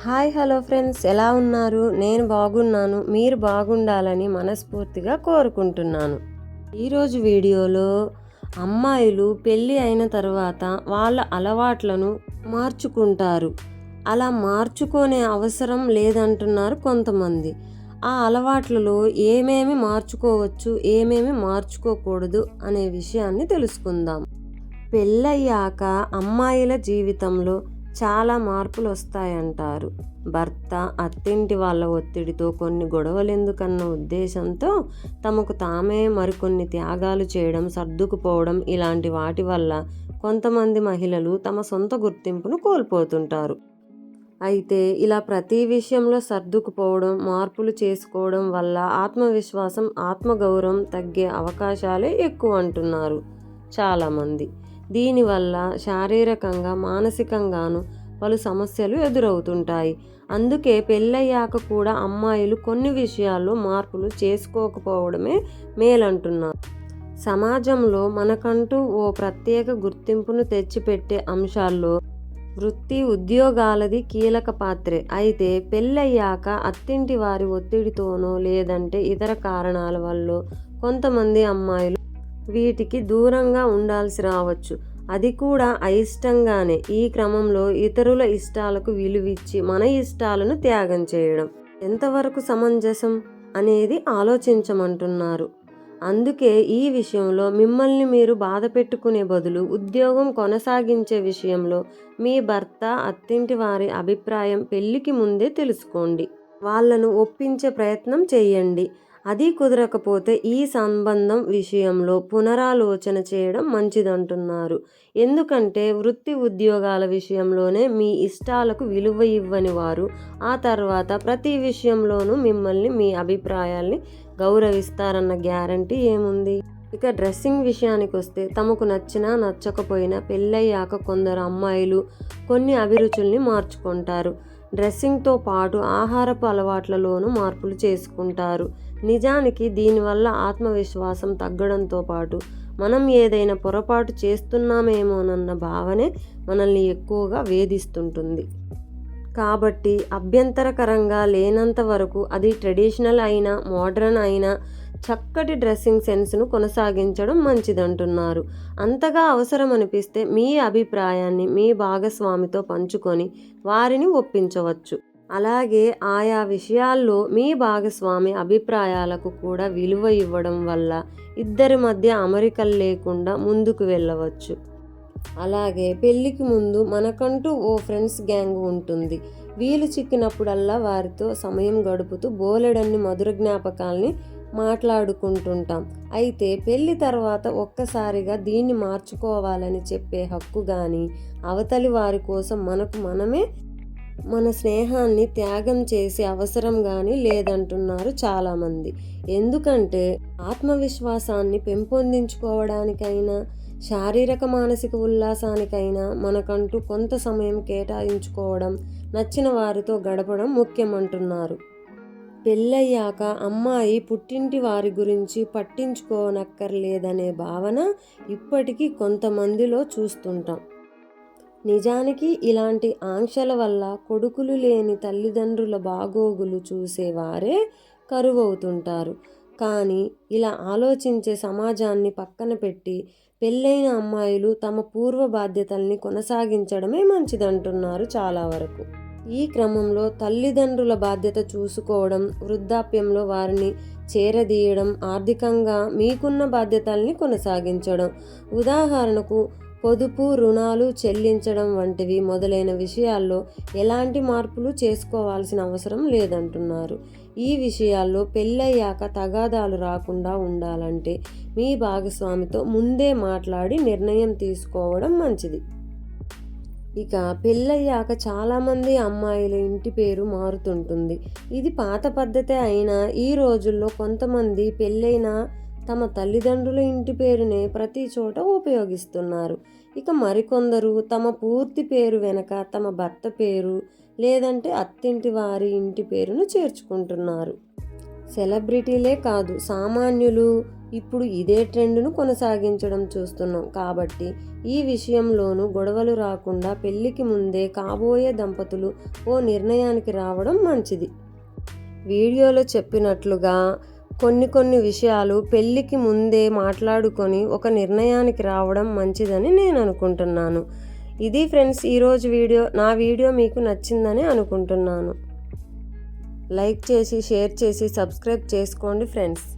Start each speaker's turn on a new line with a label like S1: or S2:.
S1: Hi hello friends, ఎలా ఉన్నారు? నేను బాగున్నాను. మీరు బాగుండాలని మనస్ఫూర్తిగా కోరుకుంటున్నాను. ఈరోజు వీడియోలో అమ్మాయిలు పెళ్ళి అయిన తర్వాత వాళ్ళ అలవాట్లను మార్చుకుంటారు. అలా మార్చుకునే అవసరం లేదంటున్నారు కొంతమంది. ఆ అలవాట్లలో ఏమేమి మార్చుకోవచ్చు, ఏమేమి మార్చుకోకూడదు అనే విషయాన్ని తెలుసుకుందాం. పెళ్ళయ్యాక అమ్మాయిల జీవితంలో చాలా మార్పులు వస్తాయంటారు. భర్త, అత్తింటి వాళ్ళ ఒత్తిడితో కొన్ని గొడవలెందుకన్న ఉద్దేశంతో తమకు తామే మరికొన్ని త్యాగాలు చేయడం, సర్దుకుపోవడం ఇలాంటి వాటి వల్ల కొంతమంది మహిళలు తమ సొంత గుర్తింపును కోల్పోతుంటారు. అయితే ఇలా ప్రతి విషయంలో సర్దుకుపోవడం, మార్పులు చేసుకోవడం వల్ల ఆత్మవిశ్వాసం, ఆత్మగౌరవం తగ్గే అవకాశాలే ఎక్కువ అంటున్నారు చాలామంది. దీనివల్ల శారీరకంగా, మానసికంగాను పలు సమస్యలు ఎదురవుతుంటాయి. అందుకే పెళ్ళయ్యాక కూడా అమ్మాయిలు కొన్ని విషయాల్లో మార్పులు చేసుకోకపోవడమే మేలంటున్నారు. సమాజంలో మనకంటూ ఓ ప్రత్యేక గుర్తింపును తెచ్చిపెట్టే అంశాల్లో వృత్తి, ఉద్యోగాలది కీలక పాత్రే. అయితే పెళ్ళయ్యాక అత్తింటి వారి ఒత్తిడితోనో లేదంటే ఇతర కారణాల వల్ల కొంతమంది అమ్మాయిలు వీటికి దూరంగా ఉండాల్సి రావచ్చు. అది కూడా అయిష్టంగానే. ఈ క్రమంలో ఇతరుల ఇష్టాలకు విలువిచ్చి మన ఇష్టాలను త్యాగం చేయడం ఎంతవరకు సమంజసం అనేది ఆలోచించమంటున్నారు. అందుకే ఈ విషయంలో మిమ్మల్ని మీరు బాధ పెట్టుకునే బదులు ఉద్యోగం కొనసాగించే విషయంలో మీ భర్త, అత్తింటి వారి అభిప్రాయం పెళ్లికి ముందే తెలుసుకోండి. వాళ్ళను ఒప్పించే ప్రయత్నం చేయండి. అది కుదరకపోతే ఈ సంబంధం విషయంలో పునరాలోచన చేయడం మంచిదంటున్నారు. ఎందుకంటే వృత్తి, ఉద్యోగాల విషయంలోనే మీ ఇష్టాలకు విలువ ఇవ్వని వారు ఆ తర్వాత ప్రతి విషయంలోనూ మిమ్మల్ని, మీ అభిప్రాయాల్ని గౌరవిస్తారన్న గ్యారంటీ ఏముంది? ఇక డ్రెస్సింగ్ విషయానికి వస్తే తమకు నచ్చినా నచ్చకపోయినా పెళ్ళయ్యాక కొందరు అమ్మాయిలు కొన్ని అభిరుచుల్ని మార్చుకుంటారు. డ్రెస్సింగ్తో పాటు ఆహారపు అలవాట్లలోనూ మార్పులు చేసుకుంటారు. నిజానికి దీనివల్ల ఆత్మవిశ్వాసం తగ్గడంతో పాటు మనం ఏదైనా పొరపాటు చేస్తున్నామేమోనన్న భావనే మనల్ని ఎక్కువగా వేధిస్తుంటుంది. కాబట్టి అభ్యంతరకరంగా లేనంత వరకు అది ట్రెడిషనల్ అయినా, మోడ్రన్ అయినా చక్కటి డ్రెస్సింగ్ సెన్స్ను కొనసాగించడం మంచిదంటున్నారు. అంతగా అవసరం అనిపిస్తే మీ అభిప్రాయాన్ని మీ భాగస్వామితో పంచుకొని వారిని ఒప్పించవచ్చు. అలాగే ఆయా విషయాల్లో మీ భాగస్వామి అభిప్రాయాలకు కూడా విలువ ఇవ్వడం వల్ల ఇద్దరి మధ్య అమరికలు లేకుండా ముందుకు వెళ్ళవచ్చు. అలాగే పెళ్ళికి ముందు మనకంటూ ఓ ఫ్రెండ్స్ గ్యాంగ్ ఉంటుంది. వీలు చిక్కినప్పుడల్లా వారితో సమయం గడుపుతూ బోలెడన్ని మధుర జ్ఞాపకాల్ని మాట్లాడుకుంటుంటాం. అయితే పెళ్లి తర్వాత ఒక్కసారిగా దీన్ని మార్చుకోవాలని చెప్పే హక్కు కానీ, అవతలి వారి కోసం మనకు మనమే మన స్నేహాన్ని త్యాగం చేసే అవసరం కానీ లేదంటున్నారు చాలామంది. ఎందుకంటే ఆత్మవిశ్వాసాన్ని పెంపొందించుకోవడానికైనా, శారీరక మానసిక ఉల్లాసానికైనా మనకంటూ కొంత సమయం కేటాయించుకోవడం, నచ్చిన వారితో గడపడం ముఖ్యమంటున్నారు. పెళ్ళయ్యాక అమ్మాయి పుట్టింటి వారి గురించి పట్టించుకోనక్కర్లేదనే భావన ఇప్పటికీ కొంతమందిలో చూస్తుంటాం. నిజానికి ఇలాంటి ఆంక్షల వల్ల కొడుకులు లేని తల్లిదండ్రుల బాగోగులు చూసేవారే కరువవుతుంటారు. కానీ ఇలా ఆలోచించే సమాజాన్ని పక్కన పెట్టి పెళ్ళైన అమ్మాయిలు తమ పూర్వ బాధ్యతల్ని కొనసాగించడమే మంచిదంటున్నారు చాలా వరకు. ఈ క్రమంలో తల్లిదండ్రుల బాధ్యత చూసుకోవడం, వృద్ధాప్యంలో వారిని చేరదీయడం, ఆర్థికంగా మీకున్న బాధ్యతల్ని కొనసాగించడం, ఉదాహరణకు పొదుపు, రుణాలు చెల్లించడం వంటివి మొదలైన విషయాల్లో ఎలాంటి మార్పులు చేసుకోవాల్సిన అవసరం లేదంటున్నారు. ఈ విషయాల్లో పెళ్ళయ్యాక తగాదాలు రాకుండా ఉండాలంటే మీ భాగస్వామితో ముందే మాట్లాడి నిర్ణయం తీసుకోవడం మంచిది. ఇక పెళ్ళయ్యాక చాలామంది అమ్మాయిల ఇంటి పేరు మారుతుంటుంది. ఇది పాత పద్ధతే అయినా ఈ రోజుల్లో కొంతమంది పెళ్ళైన తమ తల్లిదండ్రుల ఇంటి పేరునే ప్రతి చోట ఉపయోగిస్తున్నారు. ఇక మరికొందరు తమ పూర్తి పేరు వెనక తమ భర్త పేరు లేదంటే అత్తింటి వారి ఇంటి పేరును చేర్చుకుంటున్నారు. సెలబ్రిటీలే కాదు, సామాన్యులు, ఇప్పుడు ఇదే ట్రెండ్ను కొనసాగించడం చూస్తున్నాం. కాబట్టి ఈ విషయంలోనూ గొడవలు రాకుండా పెళ్ళికి ముందే కాబోయే దంపతులు ఓ నిర్ణయానికి రావడం మంచిది. వీడియోలో చెప్పినట్లుగా కొన్ని విషయాలు పెళ్ళికి ముందే మాట్లాడుకొని ఒక నిర్ణయానికి రావడం మంచిదని నేను అనుకుంటున్నాను. ఇది ఫ్రెండ్స్ ఈరోజు వీడియో. నా వీడియో మీకు నచ్చిందని అనుకుంటున్నాను. లైక్ చేసి షేర్ చేసి సబ్స్క్రైబ్ చేసుకోండి ఫ్రెండ్స్.